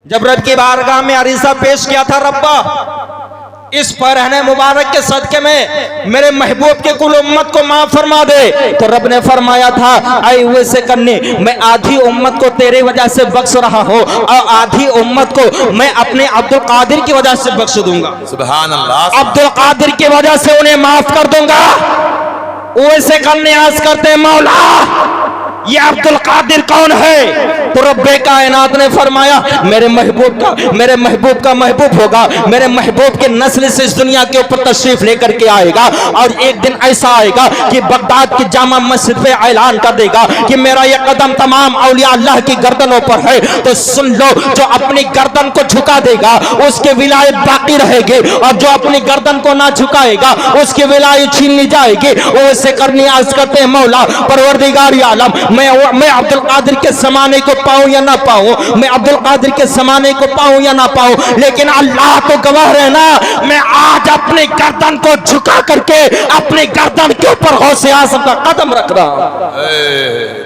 जब रब की बारगाह में अरीसा पेश किया था, रब्बा इस फरहने मुबारक के सदके में मेरे महबूब के कुल उम्मत को माफ फरमा दे, तो रब ने फरमाया था, आई हुए से करने मैं आधी उम्मत को तेरे वजह से बख्श रहा हूँ और आधी उम्मत को मैं अपने अब्दुल कादिर की वजह से बख्श दूंगा। सुभान अल्लाह। अब्दुल कादिर की वजह से उन्हें माफ कर दूंगा। वैसे करने आज करते मौला ये अब्दुल कादिर कौन है? तो रब्बे कायनात ने फरमाया मेरे महबूब का महबूब होगा, मेरे महबूब के नस्ल से इस दुनिया के ऊपर तशरीफ लेकर के आएगा और एक दिन ऐसा आएगा कि बगदाद की जामा मस्जिद पे ऐलान कर देगा कि मेरा ये कदम तमाम औलिया अल्लाह की गर्दनों पर है। तो सुन लो, जो अपनी गर्दन को झुका देगा उसके विलायत बाकी रहेगी और जो अपनी गर्दन को ना झुकाएगा उसकी विलायत छीन ली जाएगी। वो ऐसे करनी आज करते हैं मौला परवरदिगार आलम, मैं अब्दुल कादिर के ज़माने को पाऊं या ना पाऊं, मैं अब्दुल कादिर के ज़माने को पाऊं या ना पाऊं, लेकिन अल्लाह तो गवाह है ना, मैं आज अपने गर्दन को झुका करके अपने गर्दन के ऊपर गौसे आज़म का कदम रख रहा हूं।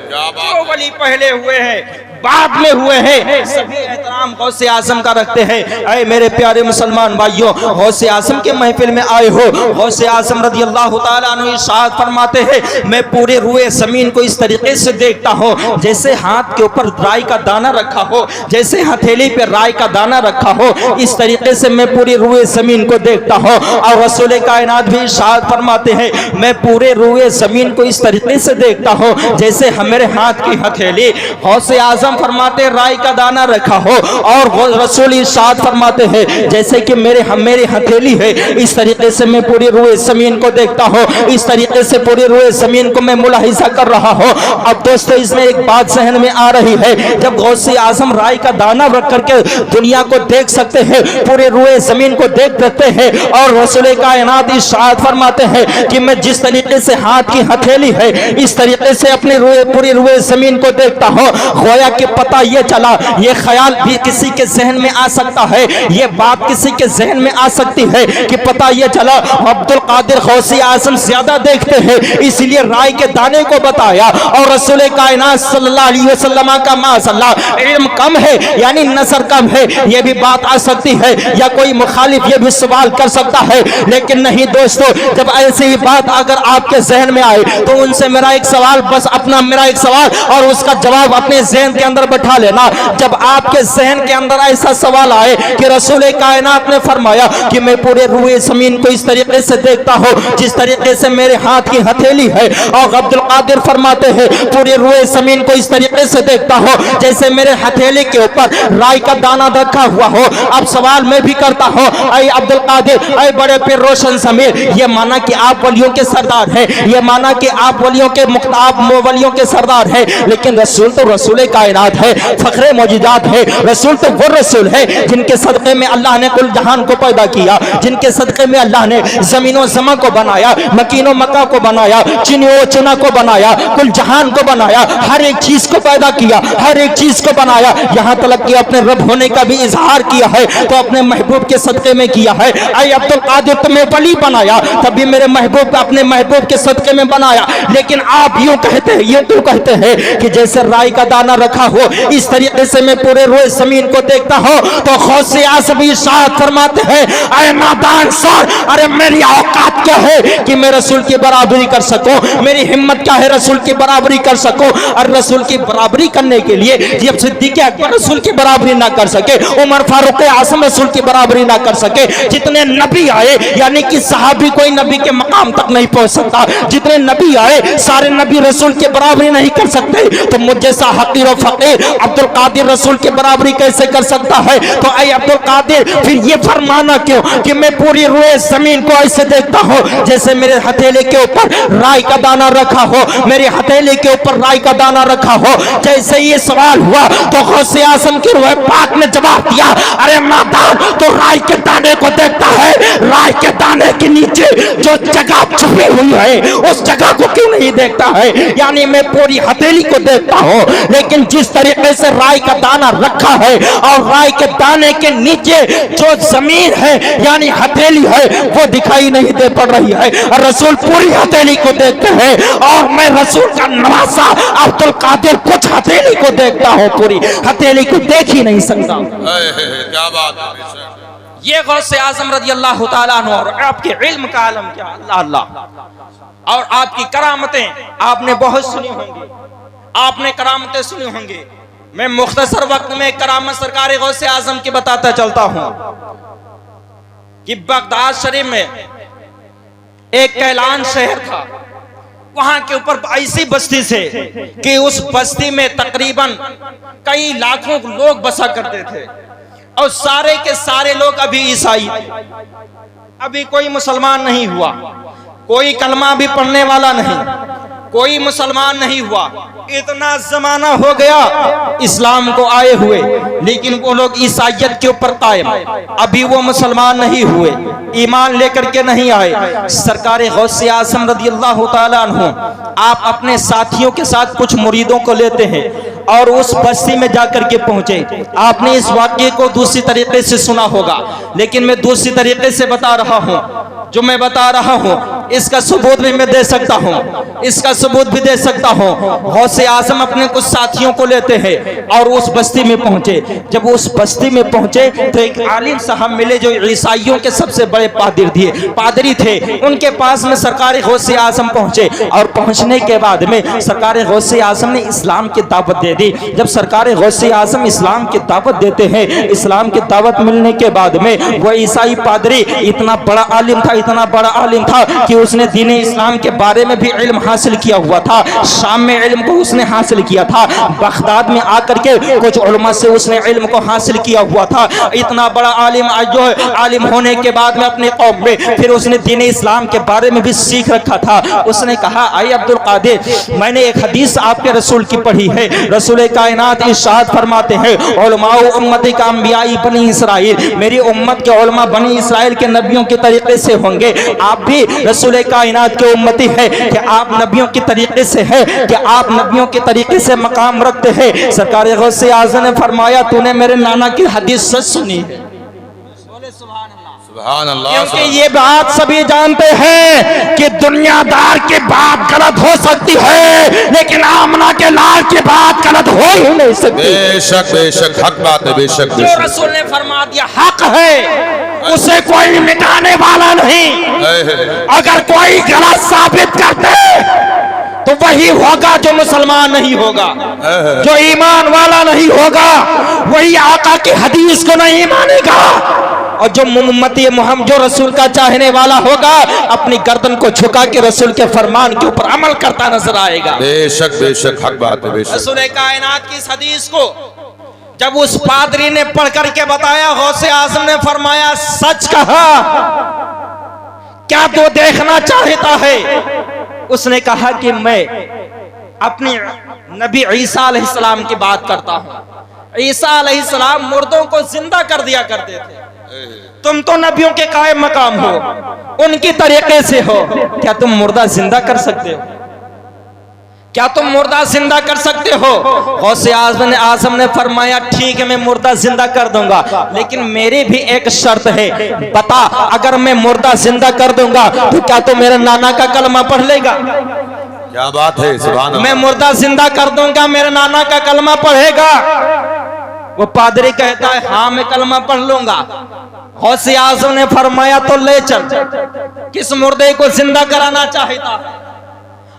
क्या बात है। वली पहले हुए हैं बाद में हुए हैं, सभी एहतराम गौसे आज़म का रखते हैं। ऐ मेरे प्यारे मुसलमान भाइयों, गौसे आज़म के महफिल में आए हो, गौसे आज़म रज़ी अल्लाह तआला अन्हु इरशाद फरमाते हैं मैं पूरे रुए ज़मीन को इस तरीके से देखता हूँ जैसे हाथ के ऊपर राई का दाना रखा हो, जैसे हथेली पे राई का दाना रखा हो, इस तरीके से मैं पूरी रुए ज़मीन को देखता हूँ। और रसूल कायनात भी इरशाद फरमाते हैं मैं पूरे रुए ज़मीन को इस तरीके से देखता हूँ जैसे मेरे हाथ की हथेली। गौसे आज़म फरमाते राई का दाना रखा हो और रसूल इरशाद फरमाते हैं जैसे कि मेरी हथेली है, इस तरीके से मैं पूरी रुए ज़मीन को देखता हूँ, इस तरीके से पूरी रुए ज़मीन को मैं मुलाहिजा कर रहा हूँ। अब दोस्तों इसमें एक बात जहन में आ रही है, जब गौसे आज़म राई का दाना रख करके दुनिया को देख सकते हैं, पूरे रुए ज़मीन को देख सकते हैं और रसूल कायनात इरशाद फरमाते हैं कि मैं जिस तरीके से हाथ की हथेली है इस तरीके से अपनी पूरी रुए ज़मीन को देखता हूँ। गोया कि पता ये चला, ये ख्याल भी किसी के जहन में आ सकता है, ये बात किसी के जहन में आ सकती है कि पता ये चला अब्दुल कादिर गौसे आज़म ज्यादा देखते हैं इसलिए राई के दाने को बताया और रसूल कायनात सल्लल्लाहु अलैहि वसल्लम का माशअल्लाह इल्म कम है यानी नजर कम है, ये भी बात आ सकती है या कोई मुखालिफ ये भी सवाल कर सकता है। लेकिन नहीं दोस्तों, जब ऐसी ही बात अगर आपके जहन में आए तो उनसे मेरा एक सवाल, बस अपना मेरा एक सवाल और उसका जवाब अपने जहन के अंदर बैठा लेना। जब आपके जहन के अंदर ऐसा सवाल आए कि रसूल कायनात ने फरमाया कि मैं पूरे रुए ज़मीन को इस तरीके से देखता हूँ जिस तरीके से मेरे हाथ की हथेली है, और अब्दुल कादिर फरमाते हैं पूरे रुए ज़मीन को इस तरीके से देखता हूँ जैसे मेरे हथेली के ऊपर राई का दाना रखा हुआ हो। अब सवाल मैं भी करता हूँ, ऐ अब्दुल कादिर, ऐ बड़े पीर रोशन ज़मीर, ये माना कि आप वलियों के सरदार हैं, ये माना कि आप वलियों के मुख्ताब वलियों के सरदार हैं, लेकिन रसूल तो रसूल कायनात है, फखरे मौजूदात है, रसूल तो वो रसूल है जिनके सदक़े में अल्लाह ने कुल जहान को पैदा किया, जिनके सदक़े में अल्लाह ने ज़मीनो ज़मा को बनाया, मकीनो मक्का को बनाया, चिनियो चुना को बनाया, कुल जहान को बनाया, हर एक चीज को पैदा किया, हर एक चीज को बनाया, यहाँ तक कि अपने रब होने का भी इजहार किया है तो अपने महबूब के सदक़े में किया है। ऐ अब्दुल कादिर तुम्हें वली बनाया तभी मेरे महबूब अपने महबूब के सदक़े में बनाया, लेकिन आप यूं कहते हैं, ये क्यों कहते हैं कि जैसे राई का दाना रखा हो इस तरीके से मैं पूरे रोए ज़मीन को देखता हूं। तो गौसे आज़म इरशाद फरमाते हैं ऐ नादान सर, अरे मेरी औकात क्या है कि मैं रसूल की बराबरी कर सकूं, मेरी हिम्मत क्या है रसूल की बराबरी कर सकूं। और रसूल की बराबरी करने के लिए जब सिद्दीक़ अकबर रसूल की बराबरी ना कर सके, उमर फारूक आज़म रसूल की बराबरी ना कर सके, जितने नबी आए यानी कि सहाबी कोई नबी के मकाम तक नहीं पहुंच सकता, जितने नबी आए सारे नबी रसूल की बराबरी नहीं कर सकते, तो मुझे सा हकीर और फकीर अब्दुल कादिर रसूल की बराबरी कैसे कर सकता है? तो ऐ अब्दुल कादिर फिर ये फरमाना क्यों कि मैं पूरी रुए ज़मीन को ऐसे देखता हूँ जैसे मेरे हथेली के ऊपर राई का दाना रखा हो, मेरी हथेली के ऊपर राई का दाना रखा हो। जैसे ये सवाल हुआ तो गौसे आज़म की रूह पाक ने जवाब दिया, अरे नादान, तो राई के दाने को देखता है, राई के दाने के नीचे जो जगह छुपी हुई है उस जगह को क्यों नहीं देखता है? यानी मैं पूरी हथेली को देखता हूँ, लेकिन जिस तरीके से राई का दाना रखा है है और राई के दाने के नीचे जो जमीन है यानी हथेली है वो दिखाई नहीं दे पड़ रही है और रसूल पूरी हथेली को देखते हैं और मैं रसूल का नवासा अब्दुल कादिर कुछ हथेली को देखता हूँ, पूरी हथेली को देख ही नहीं सकता। क्या बात है, बेशक। ये गौसे आजम रज़ी अल्लाह ताला अन्हु और आपके इल्म का आलम क्या, अल्लाह अल्लाह, और आपकी करामतें आपने बहुत सुनी होंगी, आपने करामतें सुनी होंगी। मैं मुख्तसर वक्त में करामत सरकार गौसे आजम की बताता चलता हूं कि बगदाद शरीफ में एक कैलान शहर था, वहां के ऊपर ऐसी बस्ती से कि उस बस्ती में तकरीबन कई लाखों लोग बसा करते थे और सारे के सारे लोग अभी ईसाई थे, अभी कोई मुसलमान नहीं हुआ, कोई कलमा भी पढ़ने वाला नहीं, कोई मुसलमान नहीं हुआ। इतना जमाना हो गया इस्लाम को आए हुए, लेकिन वो लोग ईसाइयत के ऊपर कायम, अभी वो मुसलमान नहीं हुए, ईमान लेकर के नहीं आए। सरकार गौसे आज़म रज़ियल्लाहु ताला अन्हु आप अपने साथियों के साथ कुछ मुरीदों को लेते हैं और उस बस्ती में जाकर के पहुंचे। आपने इस वाक्य को दूसरी तरीके से सुना होगा, लेकिन मैं दूसरी तरीके से बता रहा हूं। जो मैं बता रहा हूं इसका सबूत भी मैं दे सकता हूं, इसका सबूत भी दे सकता हूं। गौसे आज़म अपने कुछ साथियों को लेते हैं और उस बस्ती में पहुंचे। जब उस बस्ती में पहुंचे तो एक आलिम साहब मिले जो ईसाइयों के सबसे बड़े पादरी थे। उनके पास में सरकार गौसे आज़म पहुंचे और पहुंचने के बाद में सरकार गौसे आज़म ने इस्लाम की दावत दे दी। जब सरकार गौसे आज़म इस्लाम की दावत देते हैं, इस्लाम की दावत मिलने के बाद में वह ईसाई पादरी इतना बड़ा आलिम था, इतना बड़ा आलिम था कि उसने दीन इस्लाम के बारे में भी इल्म हासिल किया हुआ था। शाम में इल्म को उसने हासिल किया था, बगदाद में आकर के कुछ उलमा से उसने इल्म को हासिल किया हुआ था। इतना बड़ा आलिम जो है, आलिम होने के बाद में अपने कौम में फिर उसने दीन इस्लाम के बारे में भी सीख रखा था। उसने कहा, आई अब्दुल कादिर, मैंने एक हदीस आपके रसूल की पढ़ी है। रसूल कायनात इरशाद फरमाते हैं, उलमाओ उम्मती का अंबियाई बनी इसराइल, मेरी उम्मत के उलमा बनी इसराइल के नबियों के तरीके से होंगे। आप भी रसूल कायनात के उम्मती है कि आप नबियों के तरीके से है कि आप नबियों के तरीके से मकाम रखते हैं। सरकार गौसे आज़म ने फरमाया, तूने मेरे नाना की हदीस सच सुनी है। सुभान अल्लाह। क्योंकि ये बात सभी जानते हैं कि दुनियादार की बात गलत हो सकती है, लेकिन आमना के लाल की बात गलत हो ही नहीं सकती। बेशक बेशक हक बात है, बेशक जो बेशक। रसूल ने फरमा दिया हक है, उसे कोई मिटाने वाला नहीं। अगर कोई गलत साबित करते तो वही होगा जो मुसलमान नहीं होगा, जो ईमान वाला नहीं होगा, वही आका की हदीस को नहीं मानेगा, और जो उम्मती मोहम्मद जो रसूल का चाहने वाला होगा अपनी गर्दन को झुका के रसूल के फरमान के ऊपर अमल करता नजर आएगा। बेशक बेशक हक बात है, बेशक। रसूल कायनात की इस हदीस को जब उस पादरी ने पढ़ करके बताया, गौसे आज़म ने फरमाया, सच कहा, क्या तू देखना चाहता है? उसने कहा कि मैं अपनी नबी ईसा अलैहिस्सलाम की बात करता हूं। ईसा अलैहिस्सलाम मुर्दों को जिंदा कर दिया करते थे, तुम तो नबियों के कायम मकाम हो, उनकी तरीके से हो, क्या तुम मुर्दा जिंदा कर सकते हो? क्या तुम मुर्दा जिंदा कर सकते हो? गौसे आज़म ने फरमाया, ठीक है, मैं मुर्दा जिंदा कर दूंगा, लेकिन मेरी भी एक शर्त है। बता, अगर मैं मुर्दा जिंदा कर दूंगा तो क्या तू मेरे नाना का कलमा पढ़ लेगा? क्या बात है, सुभान अल्लाह। मैं मुर्दा जिंदा कर दूंगा, मेरे नाना का कलमा पढ़ेगा? वो पादरी कहता है, हाँ मैं कलमा पढ़ लूंगा। गौसे आज़म ने फरमाया, तो ले चल, किस मुर्दे को जिंदा कराना चाहता?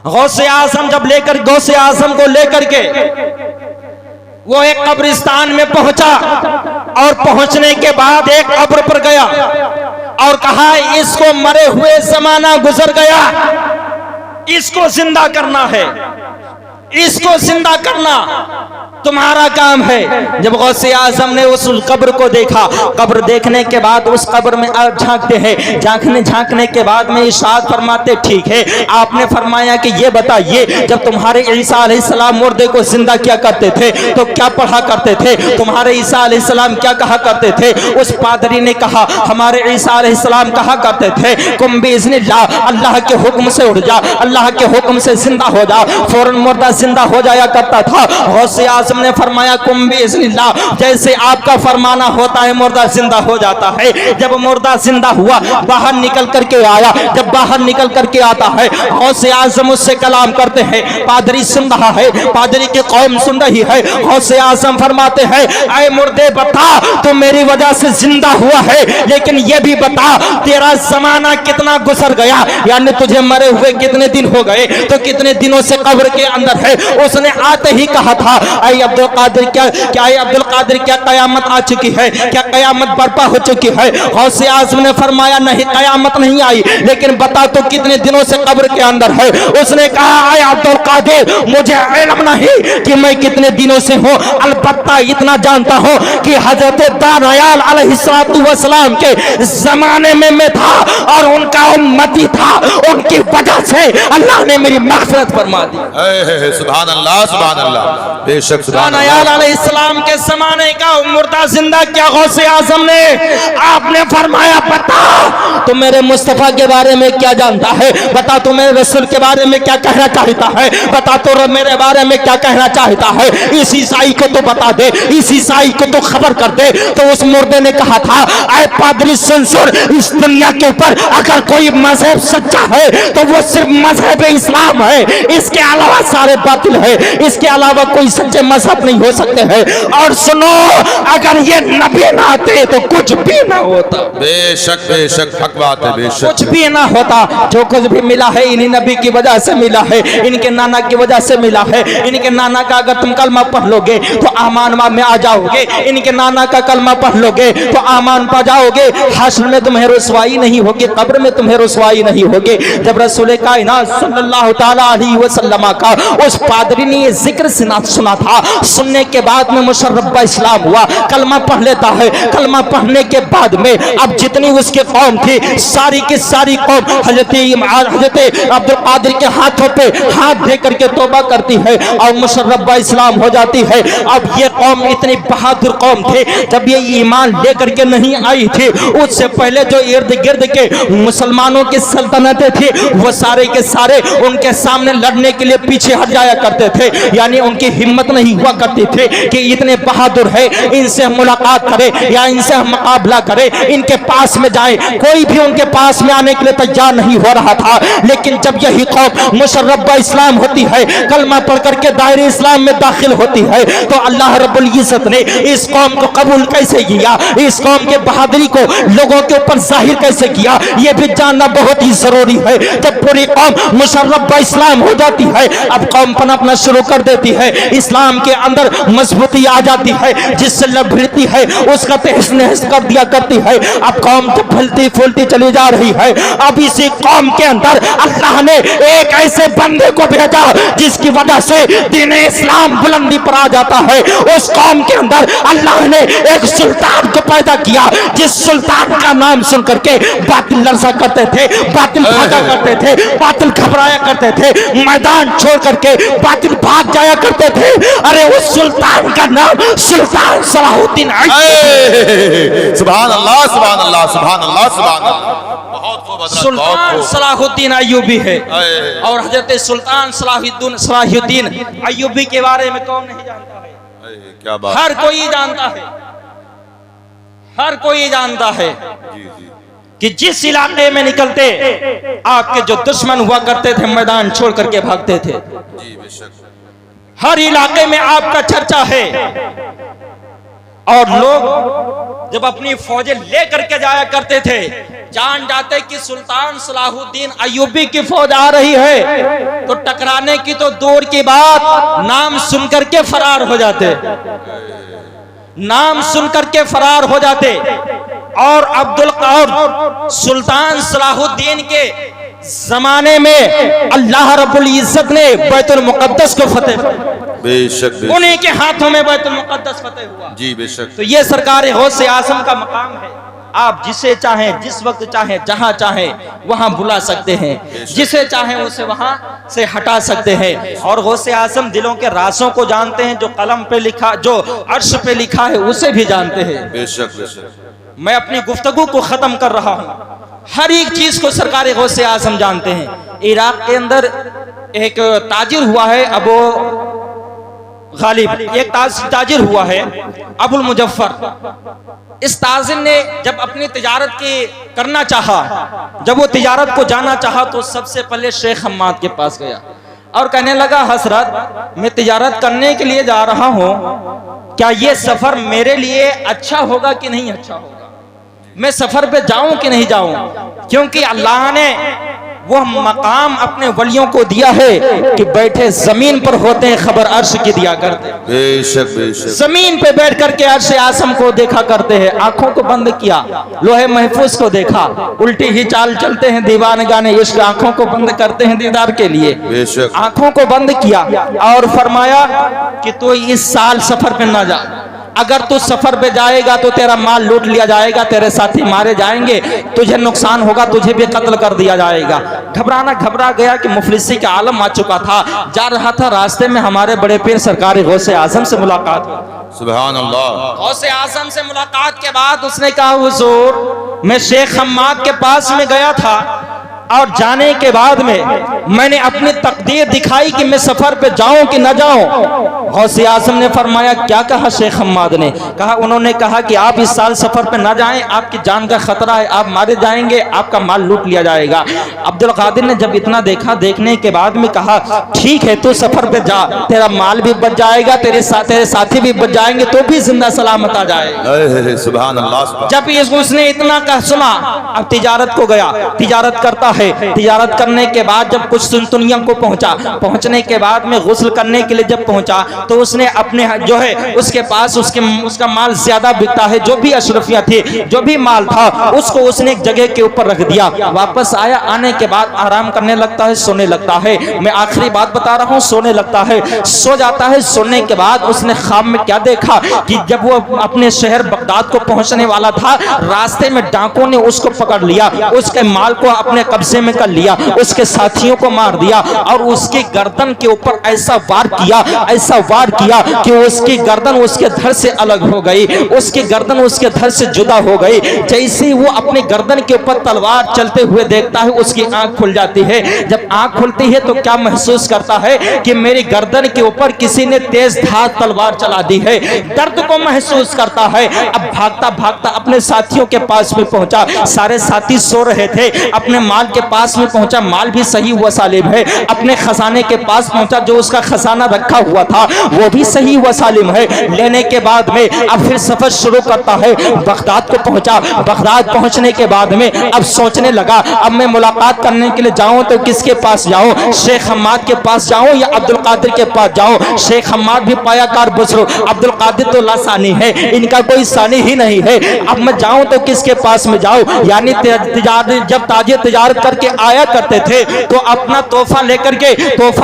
गौसे आज़म गौसे आज़म को लेकर के वो एक कब्रिस्तान में पहुंचा और पहुंचने के बाद एक कब्र पर गया और कहा, इसको मरे हुए जमाना गुजर गया, इसको जिंदा करना है, इसको जिंदा करना तुम्हारा काम है। जब गौसे आज़म ने उस कब्र को देखा, कब्र देखने के बाद उस कब्र में झांकते हैं, झांकने के बाद में इरशाद फरमाते, ठीक है, आपने फरमाया कि ये बताइए, जब तुम्हारे ईसा अलैहिस्सलाम मुर्दे को जिंदा किया करते थे तो क्या पढ़ा करते थे? तुम्हारे ईसा अलैहिस्सलाम क्या कहा करते थे? उस पादरी ने कहा, हमारे ईसा अलैहिस्सलाम कहा करते थे, कुम बिइज़्निल्लाह, अल्लाह के हुक्म से उठ जा, अल्लाह के हुक्म से जिंदा हो जा। फौरन मुर्दा जिंदा हो जाया करता था। गौसे आज़म आजम ने फरमाया कुम बिइज़्निल्लाह, जैसे आपका फरमाना होता है मुर्दा जिंदा हो जाता है। जब मुर्दा जिंदा हुआ बाहर निकल करके आया, जब बाहर निकल करके आता है गौसे आजम उससे कलाम करते हैं। पादरी सुन रहा है, पादरी की कौम सुन रही है। गौसे आजम फरमाते हैं ऐ मुर्दे बता तो मेरी वजह से जिंदा हुआ है, लेकिन ये भी बता तेरा जमाना कितना गुजर गया, यानी तुझे मरे हुए कितने दिन हो गए, तो कितने दिनों से कब्र के अंदर है। उसने आते ही कहा था ऐ अब्दुल कादिर क्या अब्दुल कादिर क्या कयामत आ चुकी है, क्या कयामत बर्पा हो चुकी है। गौसे आजम ने फरमाया नहीं कयामत नहीं आई, लेकिन बता तो कितने दिनों से कब्र के अंदर है। उसने कहा ऐ अब्दुल कादिर मुझे इल्म नहीं कि मैं कितने दिनों से हूँ, अलबत्ता इतना जानता हूँ कि हजरत दानियाल अलैहिस्सलाम के जमाने में मैं था और उनका उम्मती था, उनकी वजह से अल्लाह ने मेरी मग़फ़िरत फरमा दी। सुभान अल्लाह सुभान अल्लाह, बेशक सुभान दानियाल अलैहिस्सलाम के जमाने का मुर्दा जिंदा किया गौसे आजम ने। आपने फरमाया बता तो मेरे मुस्तफा के बारे में क्या जानता है, बता तो मेरे रसूल के बारे में क्या कहना चाहता है, बता तो मेरे बारे में क्या कहना चाहता है। इस ईसाई को तो बता दे, इस ईसाई को तो खबर कर दे। तो उस मुर्दे ने कहा था ऐ पादरी सुन, इस दुनिया के ऊपर अगर कोई मजहब सच्चा है तो वो सिर्फ मजहब इस्लाम है, इसके अलावा सारे बातिल है, इसके अलावा कोई सच्चे मजहब नहीं हो सकते हैं। और सुनो अगर ये नबी ना आते तो कुछ भी ना होता। बेशक बेशक हक बात है, बेशक कुछ भी ना होता। जो कुछ भी मिला है इन्हीं नबी की वजह से मिला है, इनके नाना की वजह से मिला है। इनके नाना का अगर तुम कलमा पढ़ लोगे तो आमान में आ जाओगे, इनके नाना का कलमा पढ़ लोगे तो आमान पा जाओगे। हश्र में तुम्हें रुसवाई नहीं होगी, कब्र में तुम्हें रुसवाई नहीं होगी। जब रसूल कायनात सल्लल्लाहु ताला अलैहि वसल्लम का उस पादरी ने ये जिक्र सुना था, सुनने के बाद में मुशर्रफ इस्लाम हुआ, कलमा पढ़ लेता है। कलमा पढ़ने के बाद में अब जितनी उसकी कौम थी सारी की सारी कौम हजरत अब्दुल कादिर के हाथों पे हाथ दे करके तौबा करती है और मुशर्रफ इस्लाम हो जाती है। अब ये कौम इतनी बहादुर कौम थी, जब ये ईमान लेकर के नहीं आई थी उससे पहले जो इर्द गिर्द के मुसलमानों की सल्तनतें थी वो सारे के सारे उनके सामने लड़ने के लिए पीछे हट जाया करते थे, यानी उनकी हिम्मत नहीं हुआ करती थी कि इतने बहादुर है इनसे हम मुलाकात करें या इनसे हम मुकाबला करें, इनके पास में जाए। कोई भी उनके पास में आने के लिए तैयार नहीं हो रहा था। लेकिन जब यही कौम मुशर्रफ इस्लाम होती है, कलमा पढ़ करके दायरे इस्लाम में दाखिल होती है, तो अल्लाह रब्बुल इज्जत ने इस कौम को कबूल कैसे किया, इस कौम के बहादुरी को लोगों के ऊपर जाहिर कैसे किया, यह भी जानना बहुत ही जरूरी है। जब पूरी कौम मुशर्रफ इस्लाम हो जाती है, अब कौम पनपना शुरू कर देती है, इस्लाम के अंदर मजबूती आ जाती है, जिससे लभृति है उसका तहस नहस कर दिया करती है। अब कौम जब फलती फूलती चली जा रही है, अब इसी कौम के अंदर अल्लाह ने एक ऐसे बंदे को भेजा जिसकी वजह से दीन इस्लाम बुलंदी पर आ जाता है। उस कौम के अंदर अल्लाह ने एक सुल्तान को पैदा किया, जिस सुल्तान का नाम सुन करके बातिल लरसा करते थे, बातिल भागा करते थे, बातिल घबराया करते थे, मैदान छोड़ करके बातिल भाग जाया करते थे। अरे उस सुल्तान का नाम सुल्तान सलाहुद्दीन सुभान अल्लाह सुभान अल्लाह सुभान अल्लाह सुभान अल्लाह। बहुत खूब हज़रत, सुल्तान सलाहुद्दीन अय्यूबी है। और हजरत सुल्तान सलाहुद्दीन अय्यूबी के बारे में कौन नहीं जानता है? क्या बात, हर कोई जानता है, हर कोई जानता है कि जिस इलाके में निकलते आपके जो दुश्मन हुआ करते थे मैदान छोड़ करके भागते थे। जी बेशक, हर इलाके में आपका चर्चा है। और लोग जब अपनी फौजें ले करके जाया करते थे, जान जाते कि सुल्तान सलाहुद्दीन अय्यूबी की फौज आ रही है, तो टकराने की तो दूर की बात, नाम सुन करके फरार हो जाते, नाम सुन करके फरार हो जाते। और सुल्तान सलाहुद्दीन के जमाने में अल्लाह रब्बुल इज्जत ने बैतुल मुक़द्दस को फतेह, बेशक उन्हीं के हाथों में बैतुल मुक़द्दस फतेह हुआ। जी बेशक। तो ये सरकार गौसे आज़म का मकाम है। आप जिसे चाहें, जिस वक्त चाहें, जहां चाहें वहां बुला सकते हैं, जिसे चाहें उसे वहां से हटा सकते हैं। और गौसे आज़म दिलों के राज़ों को जानते हैं, जो कलम पे लिखा, जो अर्श पे लिखा है उसे भी जानते हैं। बेशक बेशक। मैं अपनी गुफ्तगू को खत्म कर रहा हूं। हर एक चीज को सरकार गौसे आज़म जानते हैं। इराक के अंदर एक ताजिर हुआ है, गालिब एक ताजिर हुआ है अबुल मुजफ्फर। इस ताजिर ने जब अपनी तिजारत की करना चाहा, जब वो तिजारत को जाना चाहा तो सबसे पहले शेख हम्माद के पास गया और कहने लगा, हजरत मैं तिजारत करने के लिए जा रहा हूं, क्या ये सफर मेरे लिए अच्छा होगा कि नहीं अच्छा होगा, मैं सफर पे जाऊं कि नहीं जाऊं, क्योंकि अल्लाह ने वह मकाम अपने वलियों को दिया है कि बैठे जमीन पर होते हैं, खबर अर्श की दिया करते हैं। बेशक बेशक जमीन पे बैठ करके अर्श आसम को देखा करते हैं, आंखों को बंद किया, लोहे महफूज को देखा, उल्टी ही चाल चलते हैं दीवान गाने इश्क, आंखों को बंद करते हैं दीदार के लिए, बेशक आंखों को बंद किया और फरमाया कि तू इस साल सफर पे ना जा, अगर तू सफर पे जाएगा तो तेरा माल लूट लिया जाएगा, तेरे साथी मारे जाएंगे, तुझे नुकसान होगा, तुझे भी कत्ल कर दिया जाएगा। घबरा गया कि मुफलिसी का आलम आ चुका था। जा रहा था, रास्ते में हमारे बड़े पीर सरकार गौसे आजम से मुलाकात हुई। सुभान अल्लाह। गौसे आजम से मुलाकात के बाद उसने कहा, हुजूर मैं शेख हम्माद के पास में गया था और जाने के बाद में मैंने अपनी तकदीर दिखाई कि मैं सफर पे जाऊं कि न जाऊं। गौसे आजम ने फरमाया, क्या कहा शेख हम्माद ने? कहा, उन्होंने कहा कि आप इस साल सफर पे ना जाएं, आपकी जान का खतरा है, आप मारे जाएंगे, आपका माल लूट लिया जाएगा। अब्दुल कादिर ने जब इतना देखा, देखने के बाद में कहा, ठीक है तू सफर पे जा, तेरा माल भी बच जाएगा, तेरे साथी भी बच जाएंगे, तो भी जिंदा सलामत आ जाएगा। सुभान अल्लाह। जब उसने इतना कह सुना, अब तिजारत को गया, तिजारत करता है। तिजारत करने के बाद जब कुछ सुनतुनिया को पहुंचने के बाद में गुस्ल करने के लिए जब पहुंचा तो उसने अपने जो है उसके पास उसका माल ज्यादा बिकता है, जो भी अशरफियां थी, जो भी माल था, उसको उसने एक जगह के ऊपर रख दिया। वापस आया, आने के बाद आराम करने लगता है, सोने लगता है। मैं आखिरी बात बता रहा हूँ, सोने लगता है, सो जाता है। सोने के बाद उसने ख्वाब में क्या देखा कि जब वो अपने शहर बगदाद को पहुंचने वाला था, रास्ते में डाकुओं ने उसको पकड़ लिया, उसके माल को अपने कब्जे में कर लिया, उसके साथियों को मार दिया और उसकी गर्दन के ऊपर ऐसा वार किया कि उसकी गर्दन उसके धड़ से अलग हो गई, उसकी गर्दन उसके धड़ से जुदा हो गई। जैसे ही वो अपने गर्दन के ऊपर तलवार चलते हुए देखता है, उसकी आंख खुल जाती है। जब आंख खुलती है तो क्या महसूस करता है कि मेरी गर्दन के ऊपर किसी ने तेज धार तलवार चला दी है। दर्द को महसूस करता है। अब भागता भागता अपने साथियों के पास में पहुंचा, सारे साथी सो रहे थे। अपने माल के पास में पहुंचा, माल भी सही हुआ सालिम है। अपने खजाने के पास पहुंचा, जो उसका खजाना रखा हुआ था वो भी सही हुआ सालिम है। लेने के बाद में अब फिर सफर शुरू करता है। बगदाद को पहुंचा, बगदाद पहुंचने के बाद में अब सोचने लगा, अब मैं मुलाकात करने के लिए जाऊं तो किसके पास जाऊं, शेख हम्माद के पास जाऊं या अब्दुल कादिर के पास जाऊं। शेख हम्माद भी पायाकार बुजुर्ग, अब्दुल कादिर तो लासानी है, इनका कोई सानी ही नहीं है। अब मैं जाऊं तो किसके पास में जाऊं? यानी जब ताजिर तिजारत करके आया करते थे तो अपना तोहफा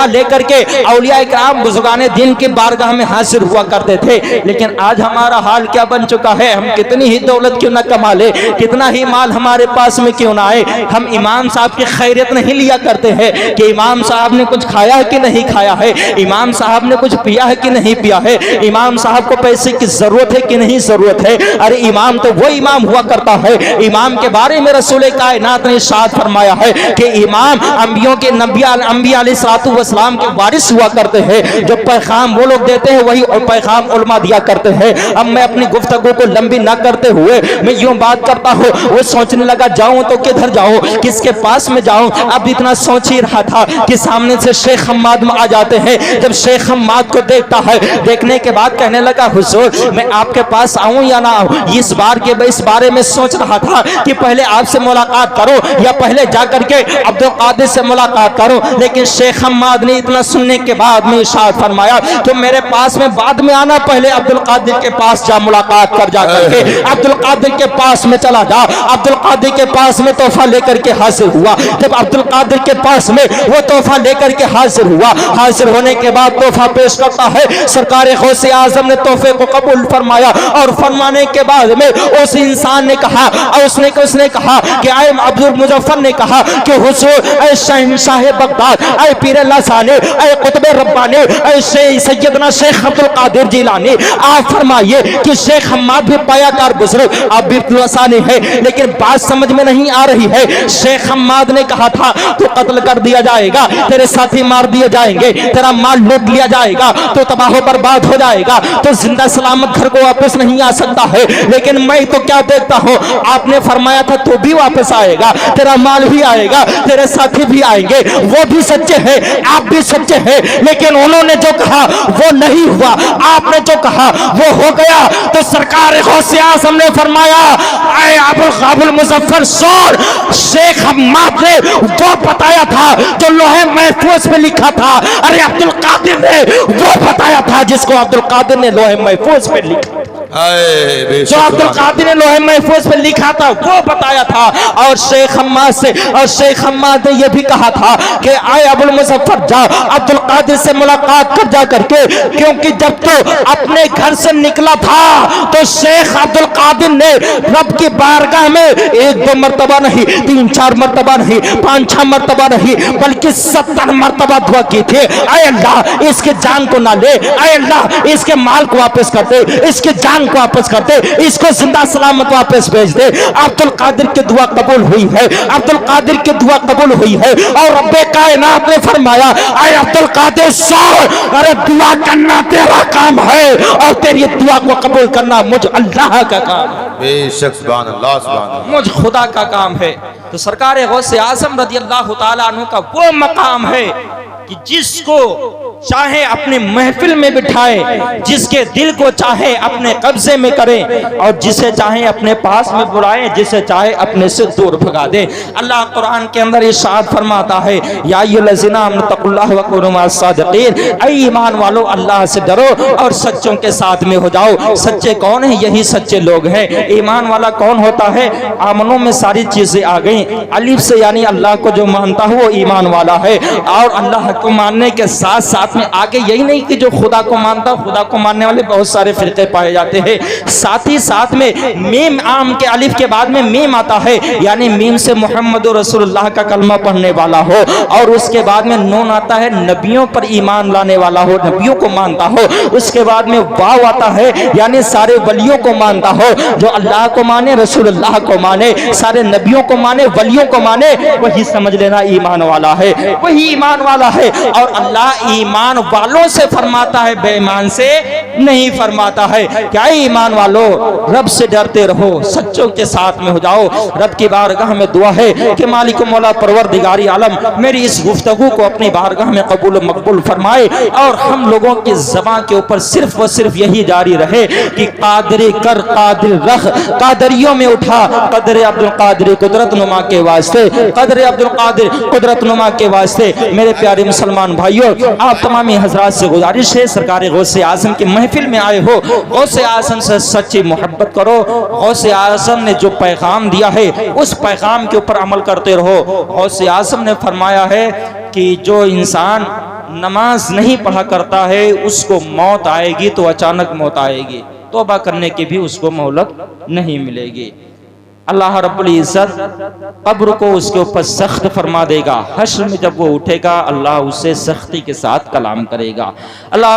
लेकर के औलिया इकराम बुजुर्गाने दिन की बारगाह में हाजिर हुआ करते थे। लेकिन आज हमारा हाल क्या बन चुका है? हम कितनी ही दौलत क्यों न कमा ले, कितना ही माल हमारे पास में क्यों ना आए, हम इमाम साहब की खैरियत नहीं लिया करते हैं कि इमाम साहब ने कुछ खाया है कि नहीं खाया है, इमाम साहब ने कुछ पिया है कि नहीं पिया है, इमाम साहब को पैसे की जरूरत है कि नहीं जरूरत है। अरे इमाम तो वो इमाम हुआ करता है। इमाम के बारे में रसूल कायनात ने इरशाद फरमाया है कि इमाम अंबियों के अंबिया अलैहिस्सलातु वस्सलाम के वारिस हुआ करते हैं। जो पैगाम वो लोग देते हैं वही पैगाम उलमा दिया करते हैं। अब मैं अपनी गुफ्तगू को लंबी ना करते हुए मैं यूं बात करता हूँ। वो सोचने लगा, जाऊं तो किधर जाऊं, किसके पास में जाऊं। अब इतना सोच ही रहा था कि सामने से शेख हम्माद आ जाते हैं। जब शेख हम्माद को देखता है, देखने के बाद कहने लगा, हुजूर मैं आपके पास आऊं या ना आऊं, इस बारे में सोच रहा था कि पहले आपसे मुलाकात करो या पहले जाकर के अब्दुल कादिर से मुलाकात करो। लेकिन शेख हम्माद ने इतना सुनने के बाद में इरशाद फरमाया, तो मेरे पास में बाद में आना, पहले अब्दुल कादिर के पास जा, मुलाकात कर जा करके अब्दुल कादिर के पास में चला जा। अब्दुल कादिर के पास में तोहफा लेकर के हाजिर हुआ। जब अब्दुल कादिर के पास में वो तोहफा लेकर के हाजिर हुआ, हाजिर होने के बाद तोहफा पेश करता है। सरकार गौसे आजम ने तोहफे को कबूल फरमाया और फरमाने के बाद में उस इंसान ने कहा और उसने कहा कि आए अब्दुल मुजफ्फर ने कहा कि हुजूर ऐ शहंशाह बगदाद, ऐ पीर लासानी, ऐ कुतुब रब्बानी, ऐ सैयदना शेख अब्दुल कादिर जिलानी, आप फरमाइए कि शेख हम्माद भी पायाकार बुजुर्ग आप बिल्कुल आसानी है, लेकिन बात समझ में नहीं आ रही है। शेख हम्माद ने कहा था तो कत्ल कर दिया जाएगा, तेरे साथी मार दिए जाएंगे, तेरा माल लूट लिया जाएगा, तो तबाह बर्बाद हो जाएगा, तो जिंदा सलामत घर को वापस नहीं आ सकता है। लेकिन मैं तो क्या देखता हूँ, आपने फरमाया था तो भी वापस आएगा, तेरा माल भी आएगा, तेरे साथी भी आएंगे, वो भी सच्चे हैं, आप भी सच्चे हैं। लेकिन उन्होंने जो कहा वो नहीं हुआ, आपने जो कहा वो हो गया। तो सरकार गौसे आज़म ने फरमाया, ऐ अबुल मुजफ्फर सौर, शेख हम्माद ने वो बताया था जो लोहे महफूज में लिखा था। अरे अब्दुल कादिर ने वो बताया था जिसको अब्दुल कादिर ने लोहे महफूज में लिखा, जो अब्दुल कादिर ने लोहे महफूज में लिखा था वो बताया था। और शेख हम्माद से, और शेख हम्माद ने यह भी कहा था कि आए अबुल मुजफ्फर जा अब्दुल कादिर से मुलाकात कर जा करके, क्योंकि जब तो अपने घर से निकला था तो शेख अब्दुल कादिर ने रब की बारगाह में 1-2 मरतबा नहीं, 3-4 मरतबा नहीं, 5-6 मरतबा नहीं, बल्कि 70 मरतबा दुआ की थी, ऐ अल्लाह इसके जान को ना ले, ऐ अल्लाह इसके माल को वापस कर दे, इसके जान को वापस कर दे, इसको जिंदा सलामत वापस भेज दे। अब्दुल कादिर की दुआ कबूल हुई है, अब्दुल कादिर की दुआ कबूल हुई है। और रब्बे कायनात ने फरमाया, ऐ अब्दुल कादिर सौर, अरे दुआ करना तेरा काम है और तेरी दुआ को कबूल करना मुझ अल्लाह का काम है, बेशक सुभान अल्लाह सुभान अल्लाह। मुझ खुदा का काम है। तो सरकार गौसे आज़म रज़ी अल्लाह ताला अन्हु का वो मकाम है कि जिसको चाहे अपनी महफिल में बिठाए, जिसके दिल को चाहे अपने कब्जे में करें और जिसे चाहे अपने पास में बुलाए, जिसे चाहे अपने से दूर भगा दे। अल्लाह कुरान के अंदर इरशाद फरमाता है, या अय्युहल्लज़ीना आमनू तक़ुल्लाह व कूनू मअस सादिक़ीन, ऐ ईमान वालों अल्लाह से डरो और सच्चों के साथ में हो जाओ। सच्चे कौन है? यही सच्चे लोग हैं। ईमान वाला कौन होता है? आमनों में सारी चीजें आ गई, अलिफ से यानी अल्लाह को जो मानता है वो ईमान वाला है। और अल्लाह को मानने के साथ साथ में आगे यही नहीं कि जो खुदा को मानता, खुदा को मानने वाले बहुत सारे फिरके पाए जाते हैं। साथ ही साथ में मीम, आम के अलिफ के बाद में मीम आता है, यानी मीम से मोहम्मद रसूलुल्लाह का कलमा पढ़ने वाला हो, और उसके बाद में नून आता है, नबियों पर ईमान लाने वाला हो, नबियों को मानता हो। उसके बाद में वाव आता है, यानी सारे वलियों को मानता हो, जो अल्लाह को माने, रसूलुल्लाह को माने, सारे नबियों को माने, वलियों को माने, वही समझ लेना ईमान वाला है, वही ईमान वाला है। और अल्लाह ईमान वालों से फरमाता है, बेईमान से नहीं फरमाता है। क्या ईमान वालों, रब से डरते रहो, सच्चों के साथ में हो जाओ। रब की बारगाह में दुआ है कि मालिक मौला परवरदिगारी आलम मेरी इस गुफ्तगू को अपनी बारगाह में कबूल मकबूल फरमाए, और हम लोगों की ज़बान के ऊपर सिर्फ व सिर्फ यही जारी रहे कि कादरी कर कादिर रख, कादरियों में उठा, कदर अब्दुल कादिर कुदरत नुमा के वास्ते, कदर अब्दुल कादिर कुदरत नुमा के वास्ते। मेरे प्यारे मुसलमान भाइयों, आप तमामी हजरात से गुजारिश है, सरकार गौसे आज़म की महफिल में आए हो, गौसे आज़म से सच्ची मोहब्बत करो। गौसे आज़म ने जो पैगाम दिया है उस पैगाम के ऊपर अमल करते रहो। गौसे आज़म ने फरमाया है कि जो इंसान नमाज नहीं पढ़ा करता है उसको मौत आएगी तो अचानक मौत आएगी, तौबा करने की भी उसको मोहलत नहीं मिलेगी। अल्लाह रब्बुल इज़्ज़त कब्र को उसके ऊपर सख्त फरमा देगा। हश्र में जब वो उठेगा अल्लाह उससे सख्ती के साथ कलाम करेगा। अल्लाह